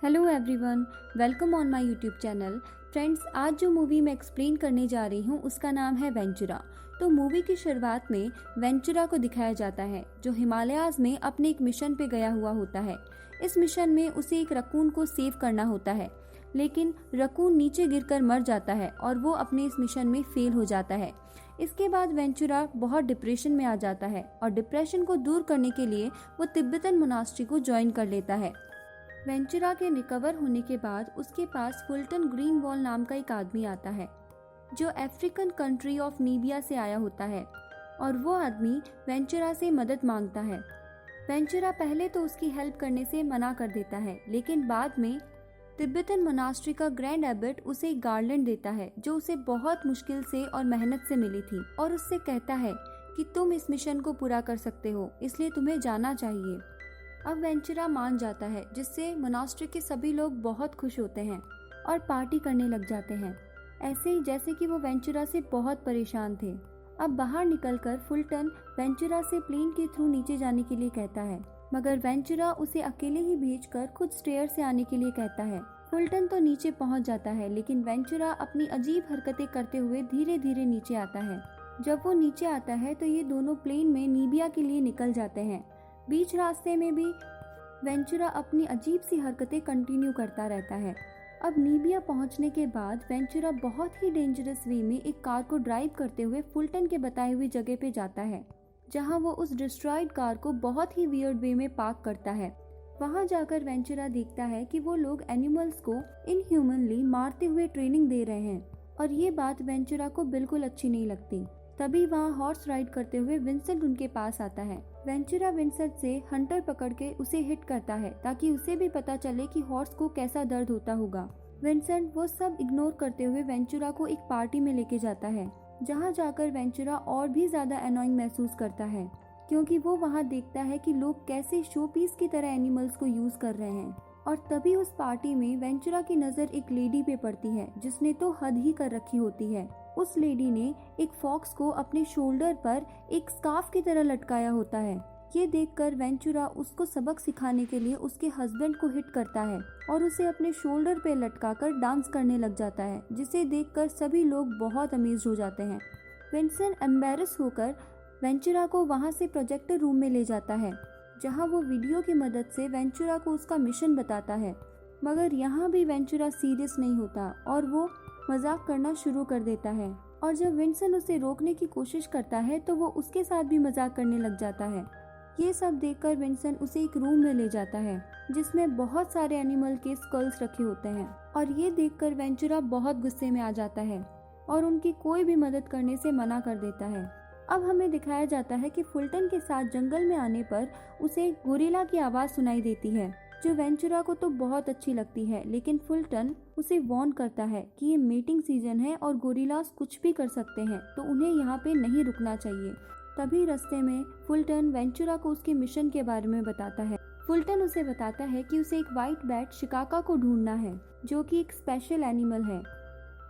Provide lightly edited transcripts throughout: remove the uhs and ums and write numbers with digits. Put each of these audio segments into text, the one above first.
Hello everyone, welcome on my YouTube channel. Friends, आज जो movie मैं एक्सप्लेन करने जा रही हूँ उसका नाम है वेंचुरा। तो मूवी की शुरुआत में वेंचुरा को दिखाया जाता है जो हिमालयाज में अपने एक मिशन पे गया हुआ होता है। इस मिशन में उसे एक रकून को सेव करना होता है, लेकिन रकून नीचे गिरकर मर जाता है और वो अपने इस मिशन में फेल हो जाता है। इसके बाद वेंचुरा बहुत डिप्रेशन में आ जाता है और डिप्रेशन को दूर करने के लिए वो तिब्बतन मोनास्ट्री को ज्वाइन कर लेता है। वेंचुरा के रिकवर होने के बाद उसके पास फुल्टन ग्रीनवॉल नाम का एक आदमी आता है जो अफ्रीकन कंट्री ऑफ नीबिया से आया होता है और वो आदमी वेंचुरा से मदद मांगता है। वेंचुरा पहले तो उसकी हेल्प करने से मना कर देता है, लेकिन बाद में तिब्बतन मोनास्ट्री का ग्रैंड एबट उसे एक गार्लैंड देता है जो उसे बहुत मुश्किल से और मेहनत से मिली थी और उससे कहता है कि तुम इस मिशन को पूरा कर सकते हो, इसलिए तुम्हें जाना चाहिए। अब वेंचुरा मान जाता है, जिससे मोनास्ट्री के सभी लोग बहुत खुश होते हैं और पार्टी करने लग जाते हैं, ऐसे ही जैसे कि वो वेंचुरा से बहुत परेशान थे। अब बाहर निकलकर फुल्टन वेंचुरा से प्लेन के थ्रू नीचे जाने के लिए कहता है, मगर वेंचुरा उसे अकेले ही भेजकर खुद स्टेयर से आने के लिए कहता है। फुल्टन तो नीचे पहुंच जाता है, लेकिन वेंचुरा अपनी अजीब हरकतें करते हुए धीरे धीरे नीचे आता है। जब वो नीचे आता है तो ये दोनों प्लेन में नीबिया के लिए निकल जाते हैं। बीच रास्ते में भी वेंचुरा अपनी अजीब सी हरकतें कंटिन्यू करता रहता है। अब नीबिया पहुंचने के बाद वेंचुरा बहुत ही डेंजरस वे में एक कार को ड्राइव करते हुए फुल्टन के बताई हुई जगह पे जाता है, जहां वो उस डिस्ट्रॉयड कार को बहुत ही वियर्ड वे में पार्क करता है। वहां जाकर वेंचुरा देखता है कि वो लोग एनिमल्स को इनह्यूमनली मारते हुए ट्रेनिंग दे रहे हैं और ये बात वेंचुरा को बिल्कुल अच्छी नहीं लगती। तभी वहाँ हॉर्स राइड करते हुए विंसेंट उनके पास आता है। वेंचुरा विंसेंट से हंटर पकड़ के उसे हिट करता है ताकि उसे भी पता चले कि हॉर्स को कैसा दर्द होता होगा। विंसेंट वो सब इग्नोर करते हुए वेंचुरा को एक पार्टी में लेके जाता है, जहाँ जाकर वेंचुरा और भी ज्यादा एनोइंग महसूस करता है, क्योंकि वो वहाँ देखता है कि लोग कैसे शो पीस की तरह एनिमल्स को यूज कर रहे हैं। और तभी उस पार्टी में वेंचुरा की नजर एक लेडी पे पड़ती है जिसने तो हद ही कर रखी होती है। उस लेडी ने एक फॉक्स को अपने शोल्डर पर एक स्कार्फ की तरह लटकाया होता है। ये देखकर वेंचुरा उसको सबक सिखाने के लिए उसके हस्बैंड को हिट करता है और उसे अपने शोल्डर पे लटकाकर डांस करने लग जाता है, जिसे देखकर सभी लोग बहुत अमेज हो जाते हैं। विंसेंट एम्बैरस होकर वेंचुरा को वहाँ से प्रोजेक्टर रूम में ले जाता है, जहाँ वो वीडियो की मदद से वेंचुरा को उसका मिशन बताता है। मगर यहाँ भी वेंचुरा सीरियस नहीं होता और वो मजाक करना शुरू कर देता है, और जब विंसेंट उसे रोकने की कोशिश करता है तो वो उसके साथ भी मजाक करने लग जाता है। ये सब देखकर विंसेंट उसे एक रूम में ले जाता है जिसमें बहुत सारे एनिमल के स्कल्स रखे होते हैं, और ये देखकर वेंचुरा बहुत गुस्से में आ जाता है और उनकी कोई भी मदद करने से मना कर देता है। अब हमें दिखाया जाता है कि फुल्टन के साथ जंगल में आने पर उसे गोरिल्ला की आवाज सुनाई देती है, जो वेंचुरा को तो बहुत अच्छी लगती है, लेकिन फुल्टन उसे वार्न करता है कि ये मीटिंग सीजन है और गोरिल्लास कुछ भी कर सकते हैं, तो उन्हें यहाँ पे नहीं रुकना चाहिए। तभी रास्ते में फुल्टन वेंचुरा को उसके मिशन के बारे में बताता है। फुल्टन उसे बताता है कि उसे एक व्हाइट बैट शिकाका को ढूंढना है, जो कि एक स्पेशल एनिमल है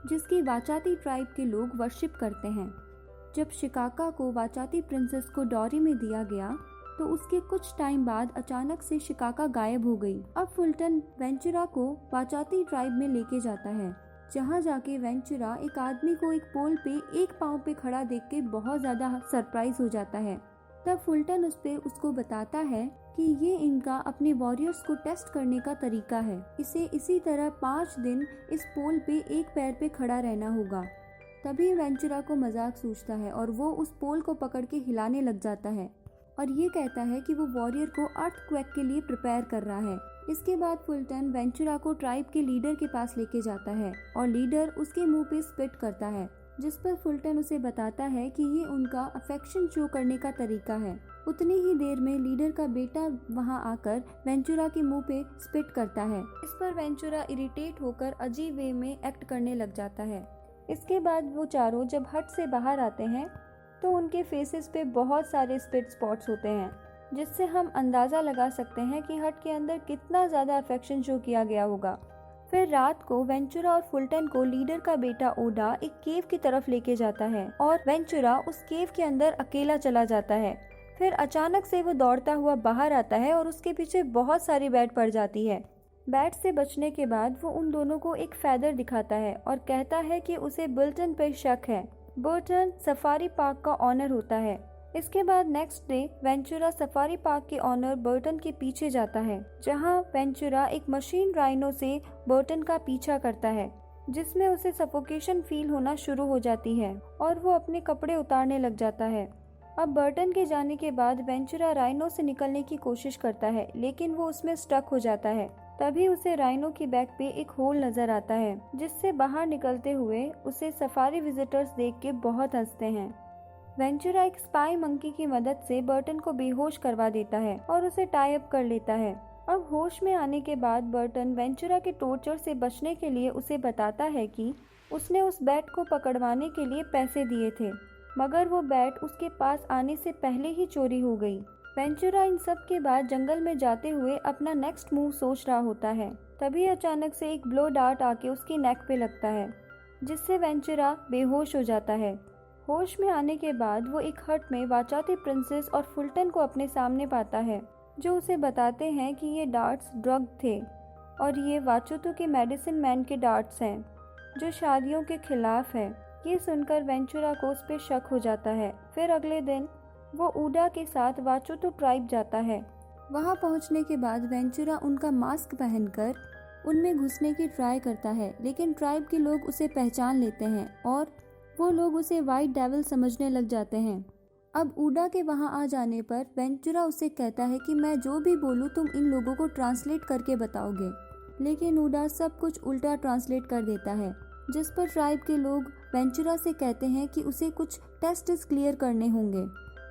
जिसकी वाचाती ट्राइब के लोग वर्शिप करते हैं। जब शिकाका को वाचाती प्रिंसेस को डॉरी में दिया गया तो उसके कुछ टाइम बाद अचानक से शिकाका गायब हो गई। अब फुल्टन वेंचुरा को वाचाती ट्राइब में लेके जाता है, जहाँ जाके वेंचुरा एक आदमी को एक पोल पे एक पांव पे खड़ा देख के बहुत ज्यादा सरप्राइज हो जाता है। तब फुल्टन उसको बताता है कि ये इनका अपने वॉरियर्स को टेस्ट करने का तरीका है। इसे इसी तरह 5 दिन इस पोल पे एक पैर पे खड़ा रहना होगा। तभी वेंचुरा को मजाक सूझता है और वो उस पोल को पकड़ के हिलाने लग जाता है और ये कहता है कि वो वॉरियर को अर्थक्वेक के लिए प्रिपेयर कर रहा है। इसके बाद फुल्टन वेंचुरा को ट्राइब के लीडर के पास लेके जाता है और लीडर उसके मुंह पे स्पिट करता है, जिस पर फुल्टन उसे बताता है कि ये उनका अफेक्शन शो करने का तरीका है। उतनी ही देर में लीडर का बेटा वहां आकर वेंचुरा के मुंह पे स्पिट करता है। इस पर वेंचुरा इरिटेट होकर अजीब वे में एक्ट करने लग जाता है। इसके बाद वो चारों जब हट से बाहर आते हैं तो उनके फेसेस पे बहुत सारे स्पिट स्पॉट्स होते हैं, जिससे हम अंदाजा लगा सकते हैं कि हट के अंदर कितना ज्यादा अफेक्शन शो किया गया होगा। फिर रात को वेंचुरा और फुल्टन को लीडर का बेटा ओडा एक केव की तरफ लेके जाता है और वेंचुरा उस केव के अंदर अकेला चला जाता है। फिर अचानक से वो दौड़ता हुआ बाहर आता है और उसके पीछे बहुत सारी बैट पड़ जाती है। बैट से बचने के बाद वो उन दोनों को एक फेदर दिखाता है और कहता है कि उसे बर्टन पर शक है। बर्टन सफारी पार्क का ऑनर होता है। इसके बाद next day Ventura safari park के ऑनर बर्टन के पीछे जाता है, जहां वेंचुरा एक मशीन राइनो से बर्टन का पीछा करता है, जिसमें उसे सफोकेशन फील होना शुरू हो जाती है और वो अपने कपड़े उतारने लग जाता है। अब बर्टन के जाने के बाद वेंचुरा राइनो से निकलने की कोशिश करता है, लेकिन वो उसमें स्टक हो जाता है। तभी उसे राइनो की बैक पे एक होल नजर आता है, जिससे बाहर निकलते हुए उसे सफारी विजिटर्स देख के बहुत हंसते हैं। वेंचुरा एक स्पाई मंकी की मदद से बर्टन को बेहोश करवा देता है और उसे टाई अप कर लेता है। अब होश में आने के बाद बर्टन वेंचुरा के टॉर्चर से बचने के लिए उसे बताता है कि उसने उस बैट को पकड़वाने के लिए पैसे दिए थे, मगर वो बैट उसके पास आने से पहले ही चोरी हो गई। वेंचुरा इन सब के बाद जंगल में जाते हुए अपना नेक्स्ट मूव सोच रहा होता है। तभी अचानक से एक ब्लो डार्ट आके उसकी नेक पे लगता है, जिससे वेंचुरा बेहोश हो जाता है। होश में आने के बाद वो एक हट में वाचाती प्रिंसेस और फुल्टन को अपने सामने पाता है, जो उसे बताते हैं कि ये डार्ट्स ड्रग थे और ये वाचुतु के मेडिसिन मैन के डार्ट्स हैं, जो शादियों के खिलाफ है। ये सुनकर वेंचुरा को उस पर शक हो जाता है। फिर अगले दिन वो ऊडा के साथ वाचुतु ट्राइब जाता है। वहाँ पहुँचने के बाद वेंचुरा उनका मास्क पहनकर उनमें घुसने की ट्राई करता है, लेकिन ट्राइब के लोग उसे पहचान लेते हैं और वो लोग उसे वाइट डेविल समझने लग जाते हैं। अब ऊडा के वहाँ आ जाने पर वेंचुरा उसे कहता है कि मैं जो भी बोलूँ तुम इन लोगों को ट्रांसलेट करके बताओगे, लेकिन ऊडा सब कुछ उल्टा ट्रांसलेट कर देता है, जिस पर ट्राइब के लोग वेंचुरा से कहते हैं कि उसे कुछ टेस्ट क्लियर करने होंगे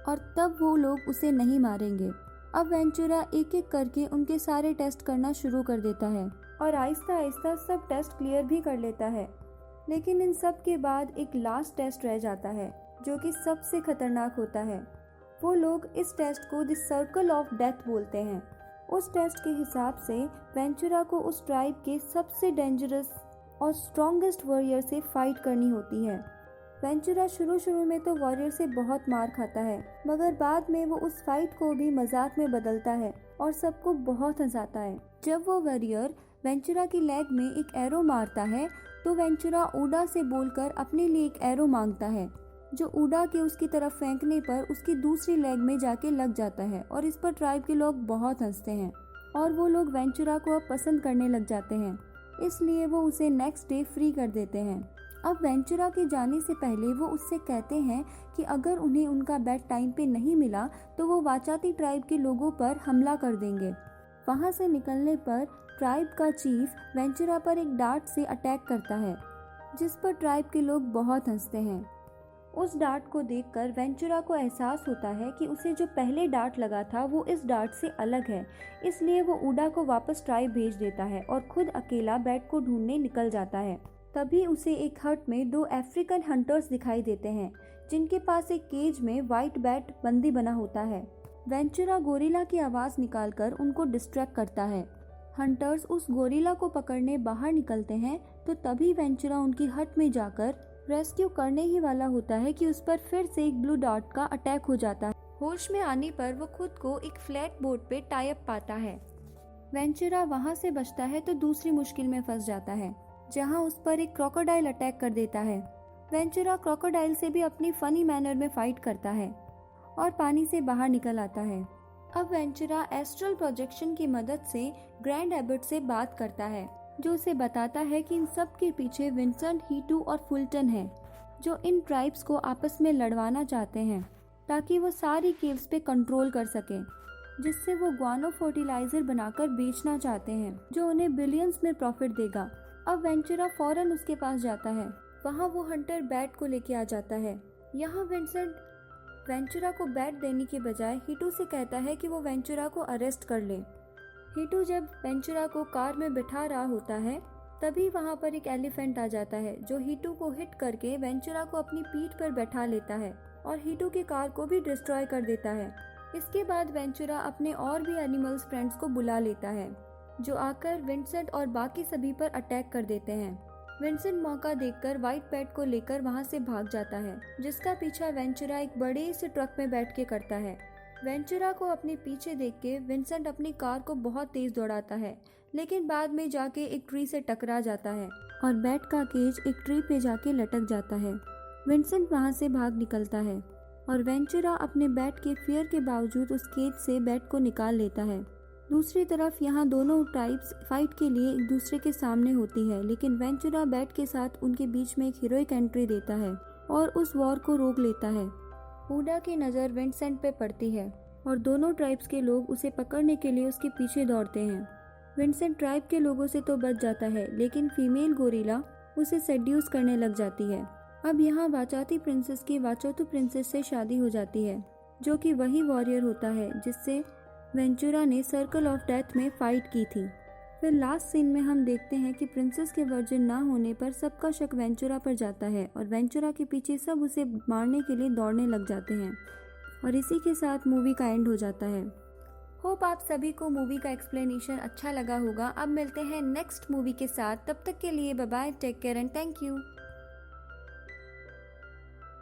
और तब वो लोग उसे नहीं मारेंगे। अब वेंचुरा एक एक करके उनके सारे टेस्ट करना शुरू कर देता है और आहिस्ता आहिस्ता सब टेस्ट क्लियर भी कर लेता है। लेकिन इन सब के बाद एक लास्ट टेस्ट रह जाता है, जो कि सबसे खतरनाक होता है। वो लोग इस टेस्ट को द सर्कल ऑफ डेथ बोलते हैं। उस टेस्ट के हिसाब से वेंचुरा को उस ट्राइब के सबसे डेंजरस और स्ट्रॉन्गेस्ट वॉरियर से फाइट करनी होती है। वेंचुरा शुरू में तो वॉरियर से बहुत मार खाता है, मगर बाद में वो उस फाइट को भी मजाक में बदलता है और सबको बहुत हंसाता है। जब वो वॉरियर वेंचुरा की लेग में एक एरो मारता है, तो वेंचुरा ऊडा से बोलकर अपने लिए एक एरो मांगता है, जो ऊडा के उसकी तरफ फेंकने पर उसकी दूसरी लेग में जाके लग जाता है और इस पर ट्राइब के लोग बहुत हंसते हैं और वो लोग वेंचुरा को अब पसंद करने लग जाते हैं, इसलिए वो उसे नेक्स्ट डे फ्री कर देते हैं। अब वेंचुरा के जाने से पहले वो उससे कहते हैं कि अगर उन्हें उनका बेड टाइम पे नहीं मिला तो वो वाचाती ट्राइब के लोगों पर हमला कर देंगे। वहाँ से निकलने पर ट्राइब का चीफ वेंचुरा पर एक डार्ट से अटैक करता है, जिस पर ट्राइब के लोग बहुत हंसते हैं। उस डार्ट को देखकर वेंचुरा को एहसास होता है कि उसे जो पहले डार्ट लगा था वो इस डार्ट से अलग है, इसलिए वो ऊडा को वापस ट्राइब भेज देता है और खुद अकेला बैट को ढूंढने निकल जाता है। तभी उसे एक हट में 2 अफ्रीकन हंटर्स दिखाई देते हैं, जिनके पास एक केज में व्हाइट बैट बंदी बना होता है। वेंचुरा गोरिल्ला की आवाज निकालकर उनको डिस्ट्रैक्ट करता है। हंटर्स उस गोरिल्ला को पकड़ने बाहर निकलते हैं, तो तभी वेंचुरा उनकी हट में जाकर रेस्क्यू करने ही वाला होता है कि उस पर फिर से एक ब्लू डार्ट का अटैक हो जाता है। होश में आने पर वो खुद को एक फ्लैट बोर्ड पे टाई अप पाता है। वेंचुरा वहाँ से बचता है तो दूसरी मुश्किल में फंस जाता है, जहाँ उस पर एक क्रोकोडाइल अटैक कर देता है। वेंचुरा क्रोकोडाइल से भी अपनी फनी मैनर में फाइट करता है और पानी से बाहर निकल आता है। अब वेंचुरा एस्ट्रल प्रोजेक्शन की मदद से ग्रैंड एबट से बात करता है, जो उसे बताता है कि इन सब के पीछे विंसेंट, हीटू और फुल्टन है, जो इन ट्राइब्स को आपस में लड़वाना चाहते हैं ताकि वो सारी केव्स पे कंट्रोल कर सकें, जिससे वो ग्वानो फर्टिलाइजर बनाकर बेचना चाहते हैं, जो उन्हें बिलियंस में प्रॉफिट देगा। अब वेंचुरा फौरन उसके पास जाता है। वहाँ वो हंटर बैट को लेके आ जाता है। यहाँ विंसेंट वेंचुरा को बैट देने के बजाय हीटू से कहता है कि वो वेंचुरा को अरेस्ट कर ले। हीटू जब वेंचुरा को कार में बिठा रहा होता है, तभी वहाँ पर एक एलिफेंट आ जाता है, जो हीटू को हिट करके वेंचुरा को अपनी पीठ पर बैठा लेता है और हीटू की कार को भी डिस्ट्रॉय कर देता है। इसके बाद वेंचुरा अपने और भी एनिमल्स फ्रेंड्स को बुला लेता है, जो आकर विंसेंट और बाकी सभी पर अटैक कर देते हैं। विंसेंट मौका देखकर व्हाइट बैट को लेकर वहाँ से भाग जाता है, जिसका पीछा वेंचुरा एक बड़े से ट्रक में बैठ के करता है। वेंचुरा को अपने पीछे देख के विंसेंट अपनी कार को बहुत तेज दौड़ाता है, लेकिन बाद में जाके एक ट्री से टकरा जाता है और बैट का केज एक ट्री पे जाके लटक जाता है। विंसेंट वहाँ से भाग निकलता है और वेंचुरा अपने बैट के फियर के बावजूद उस केज से बैट को निकाल लेता है। दूसरी तरफ यहाँ दोनों ट्राइब्स फाइट के लिए एक दूसरे के सामने होती है, लेकिन वेंचुरा बैट के साथ उनके बीच में एक हीरोइक एंट्री देता है और उस वॉर को रोक लेता है। हुडा की नज़र विंसेंट पे पड़ती है और दोनों ट्राइब्स के लोग उसे पकड़ने के लिए उसके पीछे दौड़ते हैं। विंसेंट ट्राइब के लोगों से तो बच जाता है, लेकिन फीमेल गोरिल्ला उसे सेड्यूस करने लग जाती है। अब यहाँ वाचाती प्रिंसेस की वाचोतु प्रिंसेस से शादी हो जाती है, जो कि वही वॉरियर होता है जिससे वेंचुरा ने सर्कल ऑफ डेथ में फाइट की थी। फिर लास्ट सीन में हम देखते हैं कि प्रिंसेस के वर्जिन ना होने पर सबका शक वेंचुरा पर जाता है और वेंचुरा के पीछे सब उसे मारने के लिए दौड़ने लग जाते हैं और इसी के साथ मूवी का एंड हो जाता है। होप आप सभी को मूवी का एक्सप्लेनेशन अच्छा लगा होगा। अब मिलते हैं नेक्स्ट मूवी के साथ, तब तक के लिए bye bye, take care and thank you.